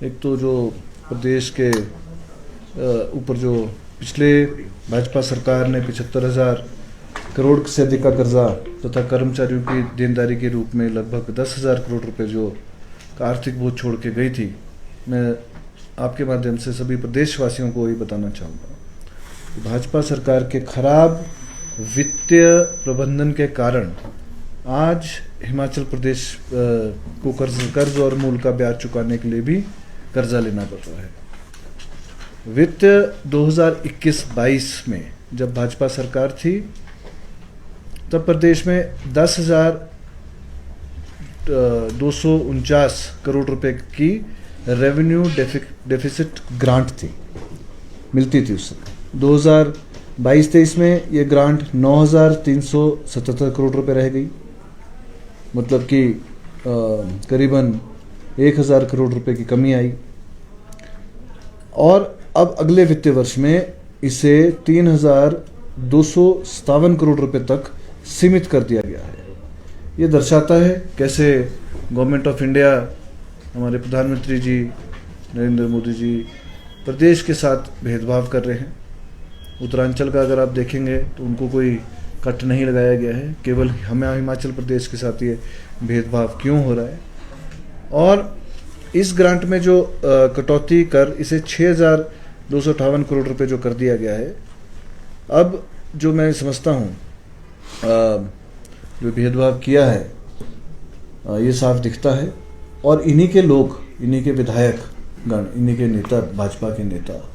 एक तो जो प्रदेश के ऊपर जो पिछले भाजपा सरकार ने 75,000 करोड़ से अधिक का कर्जा तथा कर्मचारियों की देनदारी के रूप में लगभग 10,000 करोड़ रुपए जो आर्थिक बोझ छोड़ के गई थी, मैं आपके माध्यम से सभी प्रदेशवासियों को ये बताना चाहूँगा। भाजपा सरकार के खराब वित्तीय प्रबंधन के कारण आज हिमाचल प्रदेश को कर्ज और मूल का ब्याज चुकाने के लिए भी कर्जा लेना पड़ रहा है। वित्त 2021-22 में जब भाजपा सरकार थी तब प्रदेश में 10,249 करोड़ रुपए की रेवेन्यू डेफिसिट ग्रांट थी, मिलती थी उस समय। 2022-23 में ये ग्रांट 9,377 करोड़ रुपए रह गई, मतलब कि करीबन 1,000 करोड़ रुपए की कमी आई। और अब अगले वित्तीय वर्ष में इसे 3,257 करोड़ रुपए तक सीमित कर दिया गया है। ये दर्शाता है कैसे गवर्नमेंट ऑफ इंडिया, हमारे प्रधानमंत्री जी नरेंद्र मोदी जी प्रदेश के साथ भेदभाव कर रहे हैं। उत्तरांचल का अगर आप देखेंगे तो उनको कोई कट नहीं लगाया गया है, केवल हमें हिमाचल प्रदेश के साथ ये भेदभाव क्यों हो रहा है। और इस ग्रांट में जो कटौती कर इसे 6,258 करोड़ रुपए जो कर दिया गया है। अब जो मैं समझता हूँ जो भेदभाव किया है ये साफ दिखता है, और इन्हीं के लोग, इन्हीं के विधायक गण, इन्हीं के नेता, भाजपा के नेता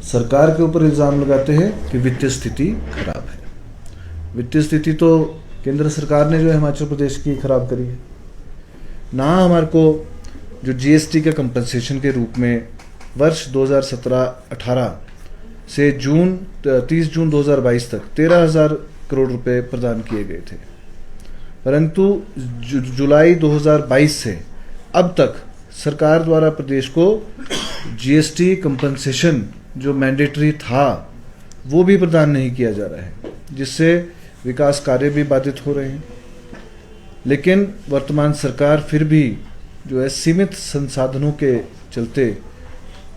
सरकार के ऊपर इल्ज़ाम लगाते हैं कि वित्तीय स्थिति खराब है। वित्तीय स्थिति तो केंद्र सरकार ने जो है हिमाचल प्रदेश की खराब करी है ना। हमारे को जो जीएसटी का कंपनसेशन के रूप में वर्ष 2017-18 से 30 जून 2022 तक 13,000 करोड़ रुपए प्रदान किए गए थे, परंतु जुलाई 2022 से अब तक सरकार द्वारा प्रदेश को जीएसटी कंपनसेशन जो मैंडेटरी था वो भी प्रदान नहीं किया जा रहा है, जिससे विकास कार्य भी बाधित हो रहे हैं। लेकिन वर्तमान सरकार फिर भी जो है सीमित संसाधनों के चलते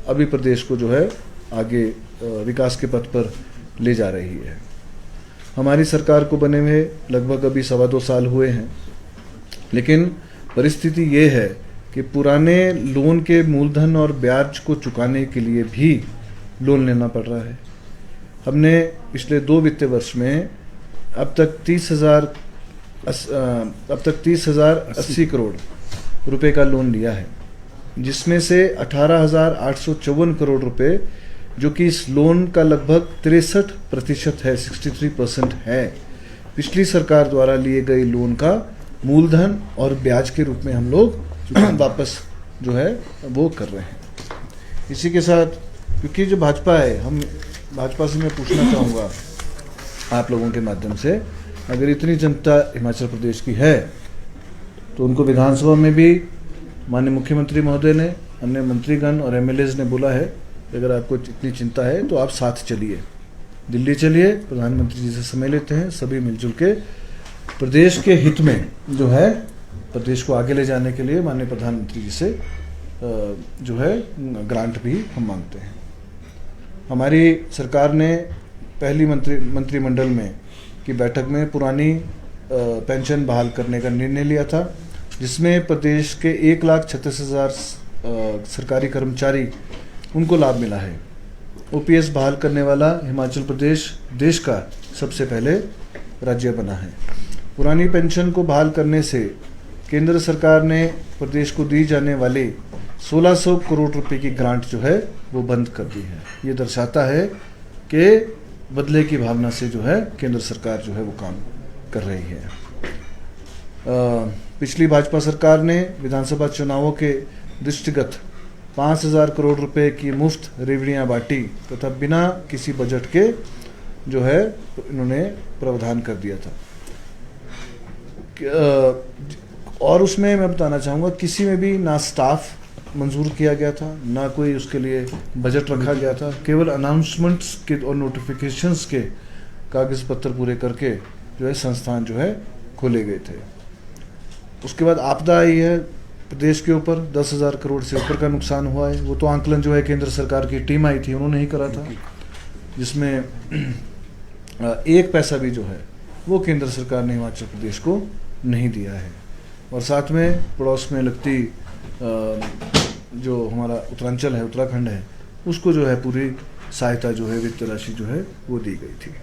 अभी प्रदेश को जो है आगे विकास के पथ पर ले जा रही है। हमारी सरकार को बने हुए लगभग अभी 2.25 साल हुए हैं, लेकिन परिस्थिति ये है कि पुराने लोन के मूलधन और ब्याज को चुकाने के लिए भी लोन लेना पड़ रहा है। हमने पिछले 2 वित्तीय वर्ष में अब तक 30,080 करोड़ रुपए का लोन लिया है, जिसमें से 18,854 करोड़ रुपए, जो कि इस लोन का लगभग 63% है, 63% है, पिछली सरकार द्वारा लिए गए लोन का मूलधन और ब्याज के रूप में हम लोग वापस जो है वो कर रहे हैं। इसी के साथ, क्योंकि जो भाजपा है, हम भाजपा से मैं पूछना चाहूँगा आप लोगों के माध्यम से, अगर इतनी जनता हिमाचल प्रदेश की है तो उनको विधानसभा में भी माननीय मुख्यमंत्री महोदय ने, अन्य मंत्रीगण और एमएलएज ने बोला है कि अगर आपको इतनी चिंता है तो आप साथ चलिए, दिल्ली चलिए, प्रधानमंत्री जी से समय लेते हैं, सभी मिलजुल के प्रदेश के हित में जो है प्रदेश को आगे ले जाने के लिए माननीय प्रधानमंत्री जी से जो है ग्रांट भी हम मांगते हैं। हमारी सरकार ने पहली मंत्रिमंडल में की बैठक में पुरानी पेंशन बहाल करने का निर्णय लिया था, जिसमें प्रदेश के 1,36,000 सरकारी कर्मचारी उनको लाभ मिला है। ओपीएस बहाल करने वाला हिमाचल प्रदेश देश का सबसे पहले राज्य बना है। पुरानी पेंशन को बहाल करने से केंद्र सरकार ने प्रदेश को दी जाने वाले 1,600 करोड़ रुपए की ग्रांट जो है वो बंद कर दी है। ये दर्शाता है कि बदले की भावना से जो है केंद्र सरकार जो है वो काम कर रही है। पिछली भाजपा सरकार ने विधानसभा चुनावों के दृष्टिगत 5,000 करोड़ रुपए की मुफ्त रेवड़ियाँ बांटी तथा बिना किसी बजट के जो है इन्होंने प्रावधान कर दिया था। और उसमें मैं बताना चाहूँगा, किसी में भी ना स्टाफ मंजूर किया गया था, ना कोई उसके लिए बजट रखा गया था, केवल अनाउंसमेंट्स के और नोटिफिकेशंस के कागज पत्र पूरे करके जो है संस्थान जो है खोले गए थे। उसके बाद आपदा आई है प्रदेश के ऊपर 10,000 करोड़ से ऊपर का नुकसान हुआ है। वो तो आंकलन जो है केंद्र सरकार की टीम आई थी उन्होंने ही करा था, जिसमें 1 पैसा भी जो है वो केंद्र सरकार ने हिमाचल प्रदेश को नहीं दिया है। और साथ में पड़ोस में लगती जो हमारा उत्तरांचल है, उत्तराखंड है, उसको जो है पूरी सहायता जो है, वित्त राशि जो है वो दी गई थी।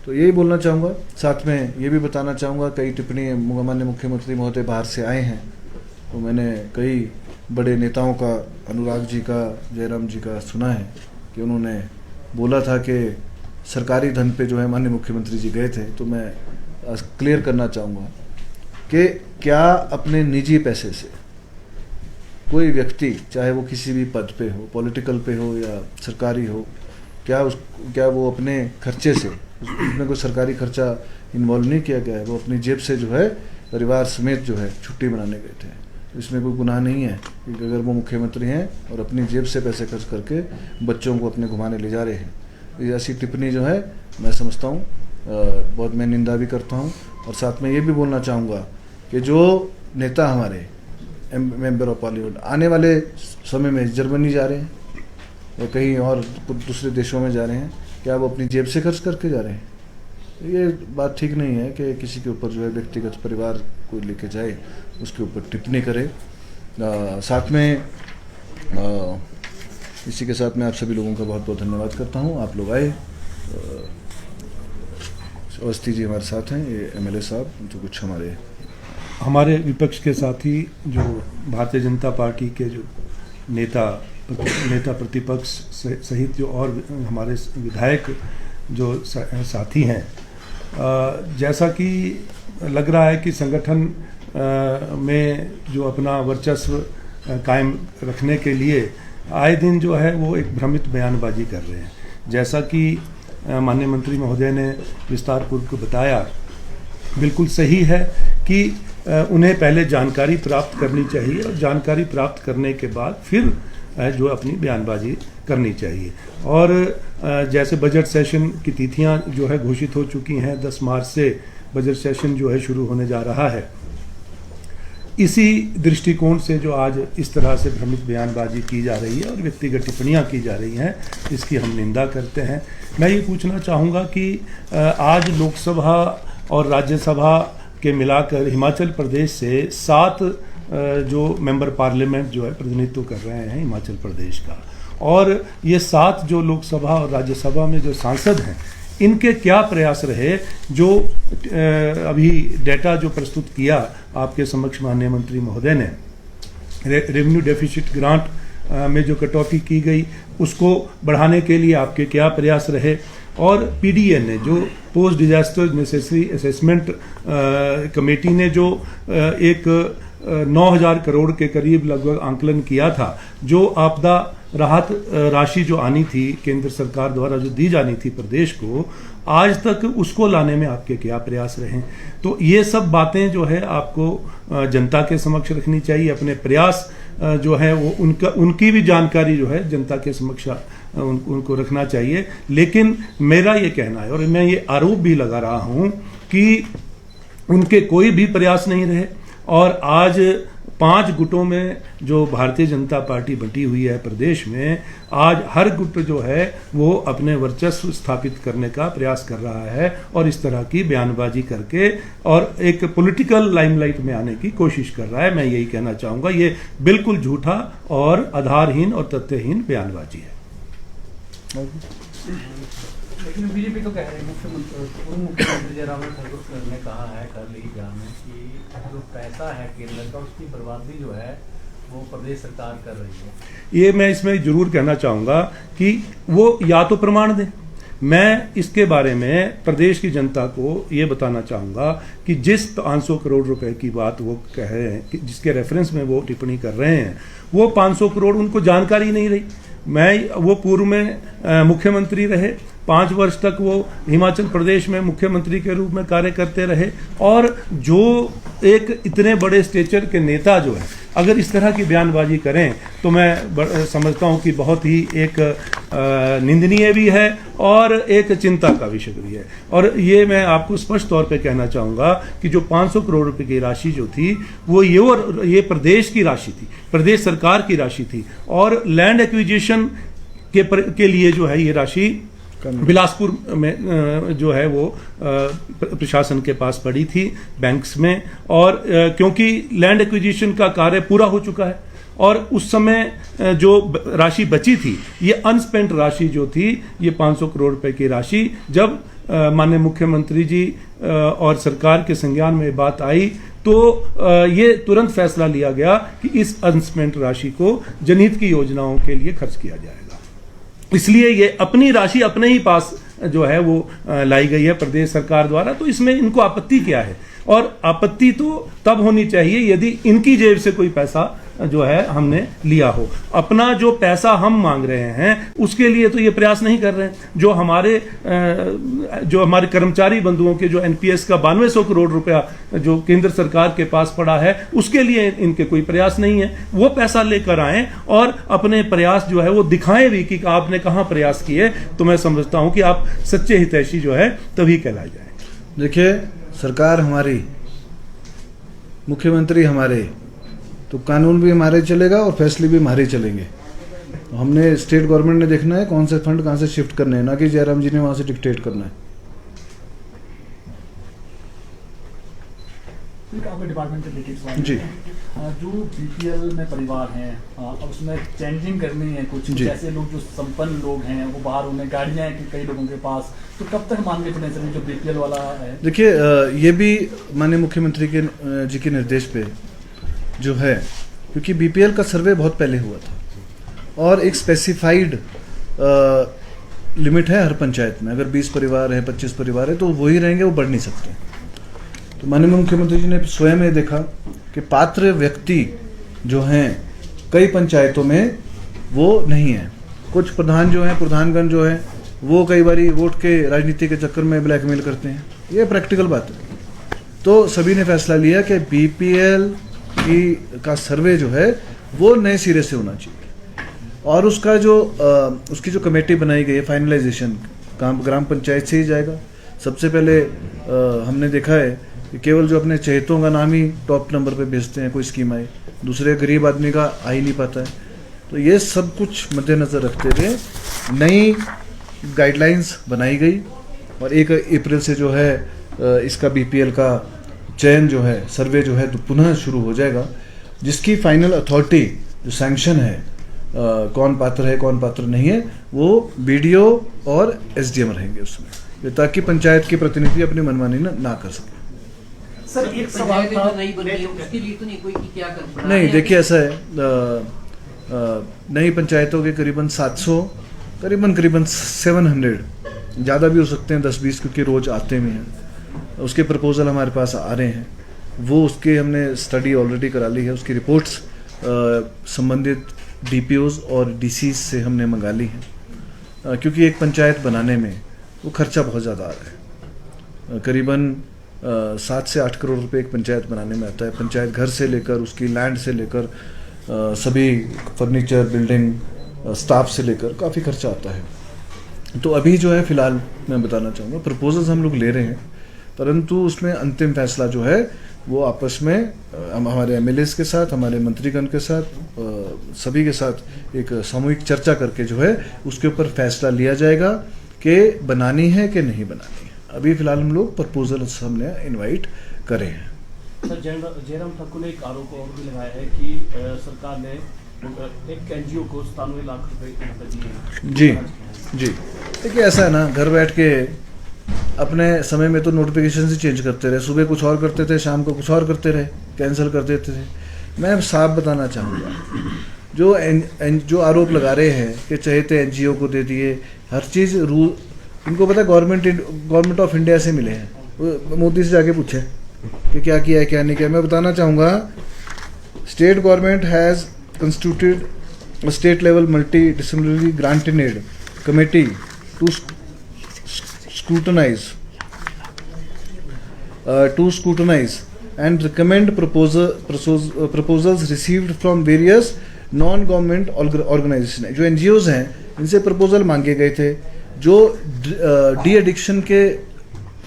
तो यही बोलना चाहूँगा। साथ में ये भी बताना चाहूँगा, कई टिप्पणी माननीय मुख्यमंत्री महोदय बाहर से आए हैं, तो मैंने कई बड़े नेताओं का, अनुराग जी का, जयराम जी का सुना है कि उन्होंने बोला था कि सरकारी धन पे जो है माननीय मुख्यमंत्री जी गए थे। तो मैं क्लियर करना चाहूँगा कि क्या अपने निजी पैसे से कोई व्यक्ति, चाहे वो किसी भी पद पे हो, पॉलिटिकल पे हो या सरकारी हो, क्या वो अपने खर्चे से, उसमें कोई सरकारी खर्चा इन्वॉल्व नहीं किया गया है, वो अपनी जेब से जो है परिवार समेत जो है छुट्टी मनाने गए थे। इसमें कोई गुनाह नहीं है कि अगर वो मुख्यमंत्री हैं और अपनी जेब से पैसे खर्च करके बच्चों को अपने घुमाने ले जा रहे हैं। ये ऐसी टिप्पणी जो है मैं समझता हूँ बहुत, मैं निंदा भी करता हूँ। और साथ में ये भी बोलना चाहूँगा कि जो नेता हमारे मेंबर ऑफ पार्लियामेंट आने वाले समय में जर्मनी जा रहे हैं या कहीं और दूसरे देशों में जा रहे हैं, क्या वो अपनी जेब से खर्च करके जा रहे हैं? ये बात ठीक नहीं है कि किसी के ऊपर जो है व्यक्तिगत परिवार को लेके जाए, उसके ऊपर टिप्पणी करे। साथ में इसी के साथ मैं आप सभी लोगों का बहुत बहुत धन्यवाद करता हूँ। आप लोग आए, अवस्थी जी हमारे साथ हैं, ये MLA साहब, जो कुछ हमारे विपक्ष के साथी, जो भारतीय जनता पार्टी के जो नेता प्रतिपक्ष सहित जो और हमारे विधायक जो साथी हैं, जैसा कि लग रहा है कि संगठन में जो अपना वर्चस्व कायम रखने के लिए आए दिन जो है वो एक भ्रमित बयानबाजी कर रहे हैं। जैसा कि माननीय मंत्री महोदय ने विस्तारपूर्वक बताया, बिल्कुल सही है कि उन्हें पहले जानकारी प्राप्त करनी चाहिए और जानकारी प्राप्त करने के बाद फिर जो अपनी बयानबाजी करनी चाहिए। और जैसे बजट सेशन की तिथियां जो है घोषित हो चुकी हैं, 10 मार्च से बजट सेशन जो है शुरू होने जा रहा है। इसी दृष्टिकोण से जो आज इस तरह से भ्रमित बयानबाजी की जा रही है और व्यक्तिगत टिप्पणियां की जा रही हैं, इसकी हम निंदा करते हैं। मैं ये पूछना चाहूँगा कि आज लोकसभा और राज्यसभा के मिलाकर हिमाचल प्रदेश से 7 जो मेंबर पार्लियामेंट जो है प्रतिनिधित्व कर रहे हैं हिमाचल प्रदेश का, और ये 7 जो लोकसभा और राज्यसभा में जो सांसद हैं, इनके क्या प्रयास रहे जो अभी डेटा जो प्रस्तुत किया आपके समक्ष माननीय मंत्री महोदय ने, रेवेन्यू डेफिसिट ग्रांट में जो कटौती की गई उसको बढ़ाने के लिए आपके क्या प्रयास रहे, और PDA ने जो post disaster necessary assessment committee ने जो एक 9,000 करोड़ के करीब लगभग आंकलन किया था, जो आपदा राहत राशि जो आनी थी केंद्र सरकार द्वारा जो दी जानी थी प्रदेश को, आज तक उसको लाने में आपके क्या प्रयास रहे। तो ये सब बातें जो है आपको जनता के समक्ष रखनी चाहिए। अपने प्रयास जो है वो उनकी भी जानकारी जो है जनता के समक्ष उनको रखना चाहिए। लेकिन मेरा ये कहना है और मैं ये आरोप भी लगा रहा हूँ कि उनके कोई भी प्रयास नहीं रहे, और आज 5 गुटों में जो भारतीय जनता पार्टी बंटी हुई है प्रदेश में, आज हर गुट जो है वो अपने वर्चस्व स्थापित करने का प्रयास कर रहा है और इस तरह की बयानबाजी करके और एक पॉलिटिकल लाइमलाइट में आने की कोशिश कर रहा है। मैं यही कहना चाहूँगा, ये बिल्कुल झूठा और आधारहीन और तथ्यहीन बयानबाजी है। लेकिन बीजेपी तो कह रही है, मुख्यमंत्री जयराम ठाकुर ने कहा है कल ही बयान में कि जो पैसा है केंद्र का उसकी बर्बादी जो है वो प्रदेश सरकार कर रही है। ये मैं इसमें जरूर कहना चाहूँगा कि वो या तो प्रमाण दें। मैं इसके बारे में प्रदेश की जनता को ये बताना चाहूँगा कि जिस 500 करोड़ रुपए की बात वो कह रहे हैं, कि जिसके रेफरेंस में वो टिप्पणी कर रहे हैं, वो 500 करोड़ उनको जानकारी नहीं रही। वो पूर्व में मुख्यमंत्री रहे, 5 वर्ष तक वो हिमाचल प्रदेश में मुख्यमंत्री के रूप में कार्य करते रहे। और जो एक इतने बड़े स्टेचर के नेता जो है अगर इस तरह की बयानबाजी करें तो मैं समझता हूं कि बहुत ही एक निंदनीय भी है और एक चिंता का विषय भी है। और ये मैं आपको स्पष्ट तौर पे कहना चाहूँगा कि जो 500 करोड़ रुपए की राशि जो थी वो ये प्रदेश की राशि थी, प्रदेश सरकार की राशि थी। और लैंड एक्विजिशन के लिए जो है ये राशि बिलासपुर में जो है वो प्रशासन के पास पड़ी थी बैंक्स में। और क्योंकि लैंड एक्विजिशन का कार्य पूरा हो चुका है और उस समय जो राशि बची थी ये अनस्पेंट राशि जो थी ये 500 करोड़ रुपए की राशि जब माननीय मुख्यमंत्री जी और सरकार के संज्ञान में बात आई तो ये तुरंत फैसला लिया गया कि इस अनस्पेंट राशि को जनहित की योजनाओं के लिए खर्च किया जाएगा। इसलिए ये अपनी राशि अपने ही पास जो है वो लाई गई है प्रदेश सरकार द्वारा। तो इसमें इनको आपत्ति क्या है? और आपत्ति तो तब होनी चाहिए यदि इनकी जेब से कोई पैसा जो है हमने लिया हो। अपना जो पैसा हम मांग रहे हैं उसके लिए तो ये प्रयास नहीं कर रहे हैं। जो हमारे कर्मचारी बंधुओं के जो एनपीएस का 9200 करोड़ रुपया जो केंद्र सरकार के पास पड़ा है उसके लिए इनके कोई प्रयास नहीं है। वो पैसा लेकर आए और अपने प्रयास जो है वो दिखाएं भी कि आपने कहाँ प्रयास किए। तो मैं समझता हूं कि आप सच्चे हितैषी जो है तभी कहलाए जाए। देखिए, सरकार हमारी, मुख्यमंत्री हमारे, तो कानून भी हमारे चलेगा और फैसले भी हमारे चलेंगे। तो हमने स्टेट गवर्नमेंट ने देखना है कौन से फंड कहाँ से शिफ्ट करने हैं, ना कि जयराम जी ने वहाँ से डिक्टेट करना है। आपके डिपार्टमेंट से रिलेटेड जी, जो बीपीएल में परिवार हैं अब उसमें चेंजिंग करनी है कुछ, जैसे लोग जो संपन्न लोग हैं वो बाहर उन्हें गाड़ियाँ हैं कई लोगों के पास, तो कब तक मान के चले सर जो बीपीएल वाला है? देखिए, ये भी माननीय मुख्यमंत्री के जी के निर्देश पे जो है, क्योंकि बीपीएल का सर्वे बहुत पहले हुआ था और एक स्पेसिफाइड लिमिट है हर पंचायत में। अगर 20 परिवार है, 25 परिवार है तो वही रहेंगे, वो बढ़ नहीं सकते। तो माननीय मुख्यमंत्री जी ने स्वयं ये देखा कि पात्र व्यक्ति जो हैं कई पंचायतों में वो नहीं है। कुछ प्रधान जो हैं, प्रधानगण जो है वो कई बारी वोट के राजनीति के चक्कर में ब्लैकमेल करते हैं। ये प्रैक्टिकल बात है। तो सभी ने फैसला लिया कि बीपीएल का सर्वे जो है वो नए सिरे से होना चाहिए और उसका जो उसकी जो कमेटी बनाई गई है फाइनलाइजेशन काम ग्राम पंचायत से ही जाएगा। सबसे पहले हमने देखा है कि केवल जो अपने चहेतों का नाम ही टॉप नंबर पे भेजते हैं, कोई स्कीम आई, दूसरे गरीब आदमी का आ ही नहीं पाता है। तो ये सब कुछ मद्देनज़र रखते हुए नई गाइडलाइंस बनाई गई और 1 अप्रैल से जो है इसका बीपीएल का चयन जो है, सर्वे जो है तो पुनः शुरू हो जाएगा, जिसकी फाइनल अथॉरिटी जो सैंक्शन है कौन पात्र है कौन पात्र नहीं है वो बीडीओ और एसडीएम रहेंगे उसमें, ताकि पंचायत के प्रतिनिधि अपनी मनमानी ना कर सके। सर एक सवाल था, उसके लिए तो नहीं कोई क्या कर नहीं, देखिए ऐसा है, नई पंचायतों के करीबन 700 करीबन 700 ज़्यादा भी हो सकते हैं, 10-20, क्योंकि रोज़ आते हुए हैं। उसके प्रपोजल हमारे पास आ रहे हैं, वो उसके हमने स्टडी ऑलरेडी करा ली है। उसकी रिपोर्ट्स संबंधित डीपीओज और डीसीज से हमने मंगा ली हैं, क्योंकि एक पंचायत बनाने में वो खर्चा बहुत ज़्यादा आ रहा है। करीबन 7 से 8 करोड़ रुपए एक पंचायत बनाने में आता है। पंचायत घर से लेकर उसकी लैंड से लेकर सभी फर्नीचर, बिल्डिंग, स्टाफ से लेकर काफ़ी खर्चा आता है। तो अभी जो है फ़िलहाल मैं बताना चाहूँगा प्रपोजल्स हम लोग ले रहे हैं, परंतु उसमें अंतिम फैसला जो है वो आपस में हमारे एमएलएस के साथ, हमारे मंत्रीगण के साथ, सभी के साथ एक सामूहिक चर्चा करके जो है उसके ऊपर फैसला लिया जाएगा कि बनानी है कि नहीं बनानी है। अभी फिलहाल हम लोग प्रपोजल्स हमने इनवाइट करे हैं। सर जयराम ठाकुर ने एक आरोप और भी लगाया है कि सरकार ने एक एनजीओ को 97 लाख रुपए दिए। जी, देखिए ऐसा है ना, घर बैठ के अपने समय में तो नोटिफिकेशन ही चेंज करते रहे, सुबह कुछ और करते थे, शाम को कुछ और करते रहे, कैंसिल कर देते थे। मैं साफ बताना चाहूँगा, जो आरोप लगा रहे हैं कि चहेते एनजीओ को दे दिए, हर चीज़ रूल इनको पता है गवर्नमेंट ऑफ इंडिया से मिले हैं। मोदी से जाके पूछे कि क्या किया है क्या नहीं किया। मैं बताना चाहूँगा, state government has constituted state level multidisciplinary grant in aid committee to scrutinize and recommend proposals received from various non-government organization. जो NGOs हैं इनसे प्रपोजल मांगे गए थे जो डी एडिक्शन के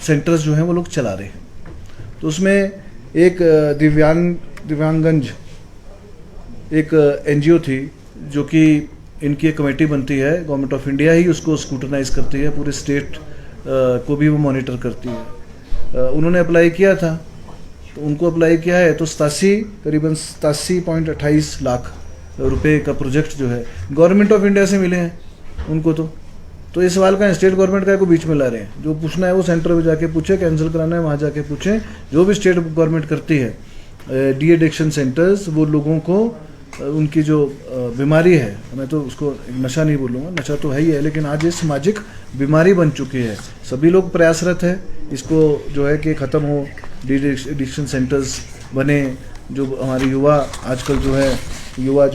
सेंटर्स जो हैं वो लोग चला रहे हैं. तो उसमें एक दिव्यांगंज एक NGO थी जो कि इनकी एक कमेटी बनती है, गवर्नमेंट ऑफ इंडिया ही उसको स्क्रूटनाइज करती है, पूरे स्टेट को भी वो मॉनिटर करती है. उन्होंने अप्लाई किया था, तो उनको अप्लाई किया है तो करीबन 87.28 लाख रुपए का प्रोजेक्ट जो है गवर्नमेंट ऑफ इंडिया से मिले हैं उनको. तो ये सवाल का स्टेट गवर्नमेंट का को बीच में ला रहे हैं. जो पूछना है वो सेंटर में जाके पूछे, कैंसिल कराना है वहाँ जाके पूछें. जो भी स्टेट गवर्नमेंट करती है डी एडिक्शन सेंटर्स, वो लोगों को उनकी जो बीमारी है, मैं तो उसको नशा नहीं बोलूँगा, नशा तो है ही है, लेकिन आज ये सामाजिक बीमारी बन चुकी है. सभी लोग प्रयासरत है इसको जो है कि ख़त्म हो, डी एडिक्शन सेंटर्स बने. जो हमारे युवा आजकल जो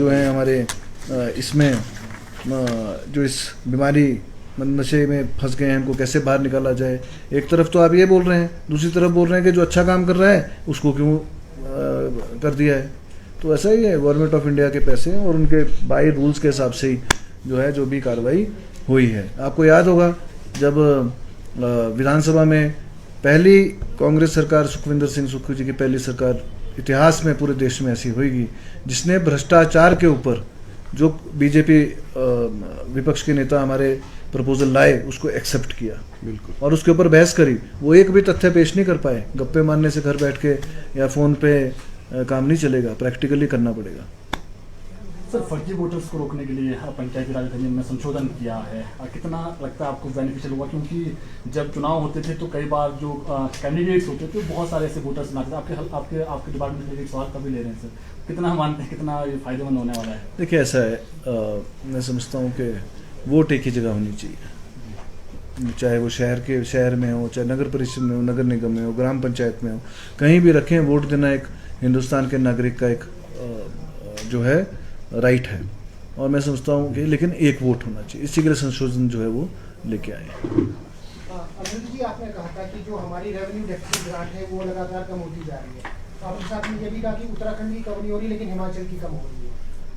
हैं हमारे इसमें जो इस बीमारी नशे में फंस गए हैं, उनको कैसे बाहर निकाला जाए. एक तरफ तो आप ये बोल रहे हैं, दूसरी तरफ बोल रहे हैं कि जो अच्छा काम कर रहा है उसको क्यों कर दिया है. तो ऐसा ही है, गवर्नमेंट ऑफ इंडिया के पैसे हैं और उनके बाई रूल्स के हिसाब से ही जो है जो भी कार्रवाई हुई है. आपको याद होगा जब विधानसभा में पहली कांग्रेस सरकार, सुखविंदर सिंह सुक्खू जी की पहली सरकार इतिहास में पूरे देश में ऐसी होगी जिसने भ्रष्टाचार के ऊपर जो बीजेपी विपक्ष के नेता हमारे प्रपोजल लाए उसको एक्सेप्ट किया. बिल्कुल. और उसके ऊपर बहस करी. वो एक भी तथ्य पेश नहीं कर पाए. गप्पे मारने से घर बैठ के या फ़ोन पे काम नहीं चलेगा, प्रैक्टिकली करना पड़ेगा. सर, फर्जी वोटर्स को रोकने के लिए पंचायती राज अधिनियम में संशोधन किया है, कितना लगता है आपको बेनिफिशियल हुआ? क्योंकि जब चुनाव होते थे तो कई बार जो कैंडिडेट्स होते थे बहुत सारे ऐसे वोटर्स बनाते थे. आपके डिपार्टमेंट में एक सवाल कभी ले रहे हैं सर, कितना मानते हैं कितना ये फायदेमंद होने वाला है? देखिए ऐसा है, मैं समझता हूँ कि वोट एक ही जगह होनी चाहिए, चाहे वो शहर में हो, चाहे नगर परिषद में हो, नगर निगम में हो, ग्राम पंचायत में हो, कहीं भी रखें. वोट देना एक हिंदुस्तान के नागरिक का एक जो है राइट है. और मैं समझता हूँ कि लेकिन एक वोट होना चाहिए. इसी के लिए संशोधन जो है वो लेके आए. अनिल जी, आपने कहा था कि जो हमारी रेवेन्यू डेफिसिट ग्रांट है वो लगातार कम होती जा रही है. आपके साथ में ये भी कहा कि उत्तराखंड की कम नहीं हो रही लेकिन हिमाचल की कम हो रही है.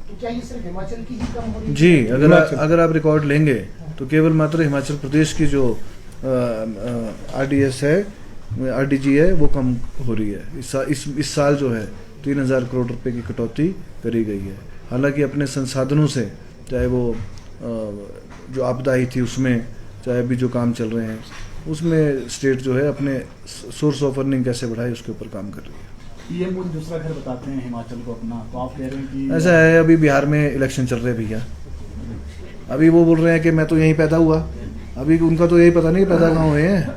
तो क्या ये सिर्फ हिमाचल की ही कम हो रही है? जी, अगर आप रिकॉर्ड लेंगे तो केवल मात्र हिमाचल प्रदेश की जो RDS है, RDG है, वो कम हो रही है. इस साल जो है 3000 करोड़ रुपए की कटौती करी गई है. हालांकि अपने संसाधनों से, चाहे वो जो आपदा आई थी उसमें, चाहे अभी जो काम चल रहे हैं उसमें, स्टेट जो है अपने सोर्स ऑफ अर्निंग कैसे बढ़ाए उसके ऊपर काम कर रही है. पीएम मोदी दूसरा घर बताते हैं हिमाचल को अपना, तो आप कह रहे हैं कि ऐसा है. अभी बिहार में इलेक्शन चल रहे हैं भैया. अभी वो बोल रहे हैं कि मैं तो यहीं पैदा हुआ. अभी उनका तो यही पता नहीं पैदा कहाँ हुए हैं.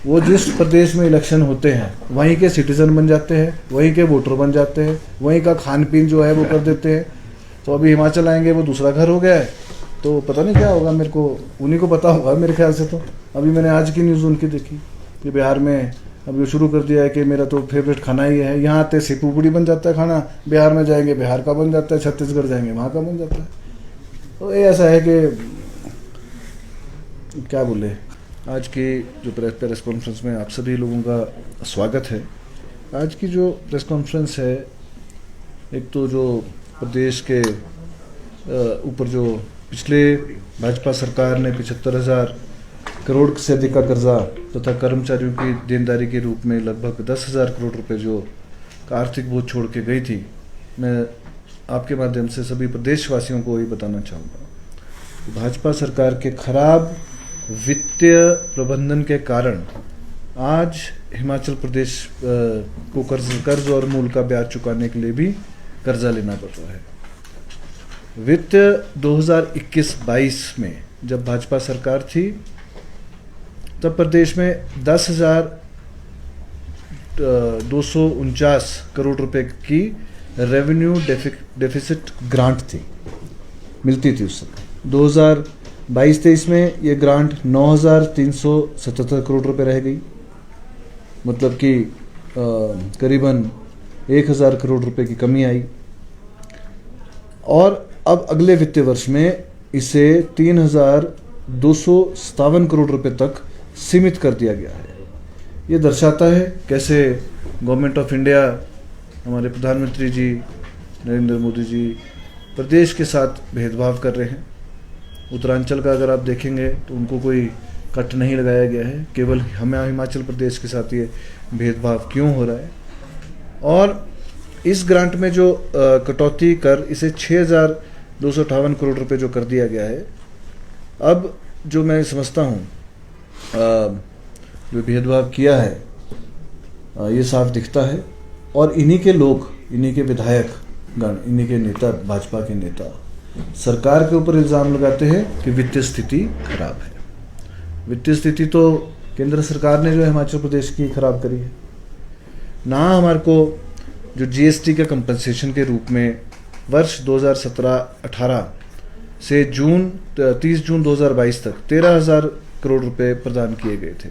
वो जिस प्रदेश में इलेक्शन होते हैं वहीं के सिटीजन बन जाते हैं, वहीं के वोटर बन जाते हैं, वहीं का खान पीन जो है वो कर देते हैं. तो अभी हिमाचल आएंगे, वो दूसरा घर हो गया है. तो पता नहीं क्या होगा, मेरे को उन्हीं को पता होगा मेरे ख्याल से. तो अभी मैंने आज की न्यूज़ उनकी देखी कि बिहार में अभी शुरू कर दिया है कि मेरा तो फेवरेट खाना ही है. यहाँ आते सिपुपुड़ी बन जाता है खाना, बिहार में जाएंगे बिहार का बन जाता है, छत्तीसगढ़ जाएंगे वहाँ का बन जाता है. तो ये ऐसा है कि क्या बोले. आज की जो प्रेस कॉन्फ्रेंस में आप सभी लोगों का स्वागत है. आज की जो प्रेस कॉन्फ्रेंस है, एक तो जो प्रदेश के ऊपर जो पिछले भाजपा सरकार ने 75,000 करोड़ से अधिक का कर्जा तथा कर्मचारियों की देनदारी के रूप में लगभग 10,000 करोड़ रुपए जो आर्थिक बोझ छोड़ के गई थी, मैं आपके माध्यम से सभी प्रदेशवासियों को ये बताना चाहूँगा. भाजपा सरकार के खराब वित्तीय प्रबंधन के कारण आज हिमाचल प्रदेश को कर्ज और मूल का ब्याज चुकाने के लिए भी कर्जा लेना पड़ रहा है. वित्त 2021-22 में जब भाजपा सरकार थी तब प्रदेश में 10,249 करोड़ रुपए की रेवेन्यू डेफिसिट ग्रांट थी, मिलती थी उस समय. 2022-23 में ये ग्रांट 9,377 करोड़ रुपए रह गई. मतलब कि करीबन 1,000 करोड़ रुपए की कमी आई. और अब अगले वित्तीय वर्ष में इसे 3,257 करोड़ रुपए तक सीमित कर दिया गया है। ये दर्शाता है कैसे गवर्नमेंट ऑफ इंडिया, हमारे प्रधानमंत्री जी नरेंद्र मोदी जी प्रदेश के साथ भेदभाव कर रहे हैं। उत्तरांचल का अगर आप देखेंगे तो उनको कोई कट नहीं लगाया गया है, केवल हमें हिमाचल प्रदेश के साथ ये भेदभाव क्यों हो रहा है। और इस ग्रांट में जो कटौती कर इसे 6,258 करोड़ रुपए जो कर दिया गया है, अब जो मैं समझता हूँ जो भेदभाव किया है ये साफ दिखता है। और इन्हीं के लोग, इन्हीं के विधायक गण, इन्हीं के नेता, भाजपा के नेता सरकार के ऊपर इल्ज़ाम लगाते हैं कि वित्तीय स्थिति खराब है। वित्तीय स्थिति तो केंद्र सरकार ने जो है हिमाचल प्रदेश की खराब करी है। ना हमारे को जो जीएसटी के कंपनसेशन के रूप में वर्ष 2017-18 से 30 जून 2022 तक 13,000 करोड़ रुपए प्रदान किए गए थे,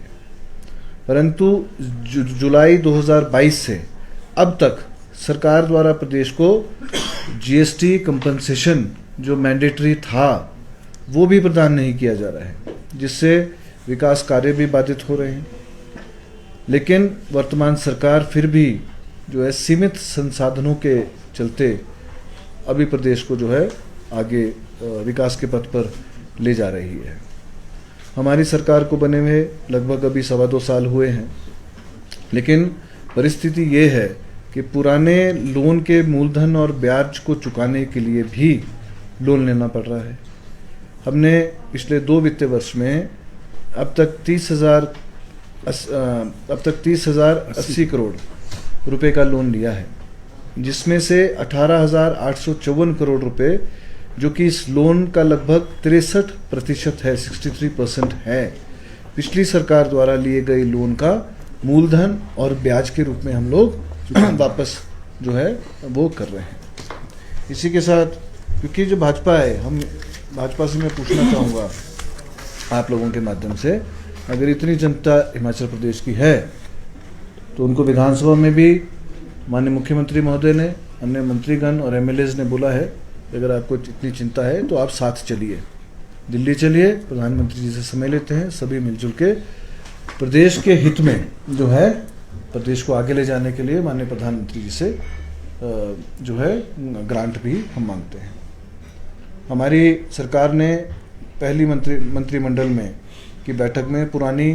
परंतु जुलाई 2022 से अब तक सरकार द्वारा प्रदेश को जीएसटी कंपनसेशन जो मैंडेटरी था वो भी प्रदान नहीं किया जा रहा है, जिससे विकास कार्य भी बाधित हो रहे हैं। लेकिन वर्तमान सरकार फिर भी जो है सीमित संसाधनों के चलते अभी प्रदेश को जो है आगे विकास के पथ पर ले जा रही है। हमारी सरकार को बने हुए लगभग अभी 2.25 साल हुए हैं, लेकिन परिस्थिति ये है कि पुराने लोन के मूलधन और ब्याज को चुकाने के लिए भी लोन लेना पड़ रहा है। हमने पिछले 2 वित्तीय वर्ष में अब तक 30,080 करोड़ रुपए का लोन लिया है, जिसमें से 18,854 करोड़ रुपए, जो कि इस लोन का लगभग 63% है, 63% है, पिछली सरकार द्वारा लिए गए लोन का मूलधन और ब्याज के रूप में हम लोग वापस जो है वो कर रहे हैं। इसी के साथ, क्योंकि जो भाजपा है, हम भाजपा से मैं पूछना चाहूँगा आप लोगों के माध्यम से, अगर इतनी जनता हिमाचल प्रदेश की है तो उनको विधानसभा में भी माननीय मुख्यमंत्री महोदय ने, अन्य मंत्रीगण और एमएलएज ने बोला है कि अगर आपको इतनी चिंता है तो आप साथ चलिए, दिल्ली चलिए, प्रधानमंत्री जी से समय लेते हैं, सभी मिलजुल के प्रदेश के हित में जो है प्रदेश को आगे ले जाने के लिए माननीय प्रधानमंत्री जी से जो है ग्रांट भी हम मांगते हैं। हमारी सरकार ने पहली मंत्रिमंडल में की बैठक में पुरानी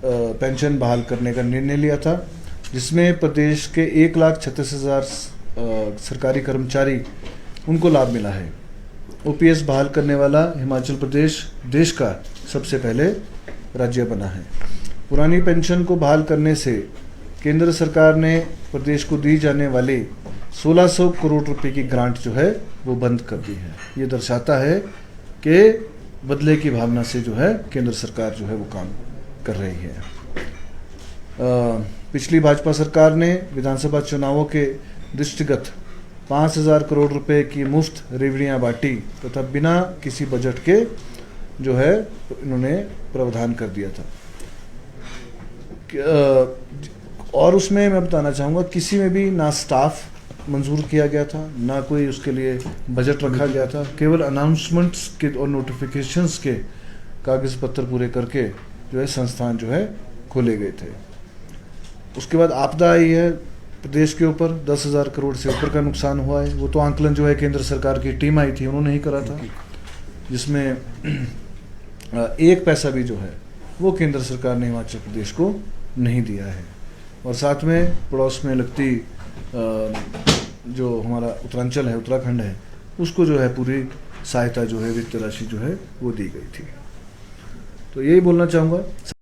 पेंशन बहाल करने का निर्णय लिया था, जिसमें प्रदेश के 1,36,000 सरकारी कर्मचारी उनको लाभ मिला है। ओपीएस बहाल करने वाला हिमाचल प्रदेश देश का सबसे पहले राज्य बना है। पुरानी पेंशन को बहाल करने से केंद्र सरकार ने प्रदेश को दी जाने वाली 1,600 करोड़ रुपए की ग्रांट जो है वो बंद कर दी है। ये दर्शाता है कि बदले की भावना से जो है केंद्र सरकार जो है वो काम कर रही है। पिछली भाजपा सरकार ने विधानसभा चुनावों के दृष्टिगत 5,000 करोड़ रुपए की मुफ्त रेवड़ियाँ बांटी तथा बिना किसी बजट के जो है इन्होंने प्रावधान कर दिया था। और उसमें मैं बताना चाहूँगा, किसी में भी ना स्टाफ मंजूर किया गया था, ना कोई उसके लिए बजट रखा गया था, केवल अनाउंसमेंट्स के और नोटिफिकेशंस के कागज पत्र पूरे करके जो है संस्थान जो है खोले गए थे। उसके बाद आपदा आई है प्रदेश के ऊपर, 10,000 करोड़ से ऊपर का नुकसान हुआ है। वो तो आंकलन जो है केंद्र सरकार की टीम आई थी, उन्होंने ही करा था, जिसमें 1 पैसा भी जो है वो केंद्र सरकार ने हिमाचल प्रदेश को नहीं दिया है। और साथ में पड़ोस में लगती जो हमारा उत्तरांचल है, उत्तराखंड है, उसको जो है पूरी सहायता जो है, वित्त राशि जो है वो दी गई थी। तो यही बोलना चाहूँगा।